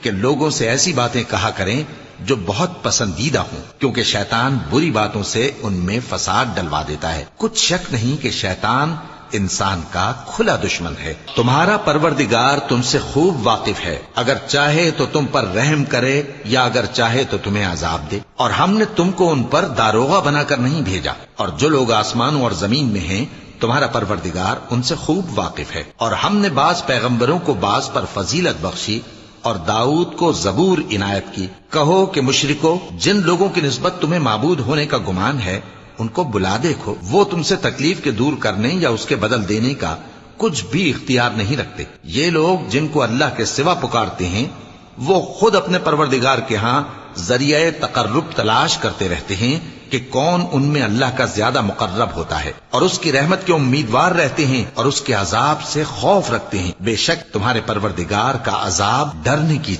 کہ لوگوں سے ایسی باتیں کہا کریں جو بہت پسندیدہ ہوں، کیونکہ شیطان بری باتوں سے ان میں فساد ڈلوا دیتا ہے۔ کچھ شک نہیں کہ شیطان انسان کا کھلا دشمن ہے۔ تمہارا پروردگار تم سے خوب واقف ہے، اگر چاہے تو تم پر رحم کرے یا اگر چاہے تو تمہیں عذاب دے، اور ہم نے تم کو ان پر داروغہ بنا کر نہیں بھیجا، اور جو لوگ آسمانوں اور زمین میں ہیں تمہارا پروردگار ان سے خوب واقف ہے۔ اور ہم نے بعض پیغمبروں کو بعض پر فضیلت بخشی اور داؤد کو زبور عنایت کی۔ کہو کہ مشرکو، جن لوگوں کی نسبت تمہیں معبود ہونے کا گمان ہے ان کو بلا دیکھو، وہ تم سے تکلیف کے دور کرنے یا اس کے بدل دینے کا کچھ بھی اختیار نہیں رکھتے۔ یہ لوگ جن کو اللہ کے سوا پکارتے ہیں وہ خود اپنے پروردگار کے ہاں ذریعہ تقرب تلاش کرتے رہتے ہیں کہ کون ان میں اللہ کا زیادہ مقرب ہوتا ہے، اور اس کی رحمت کے امیدوار رہتے ہیں اور اس کے عذاب سے خوف رکھتے ہیں۔ بے شک تمہارے پروردگار کا عذاب ڈرنے کی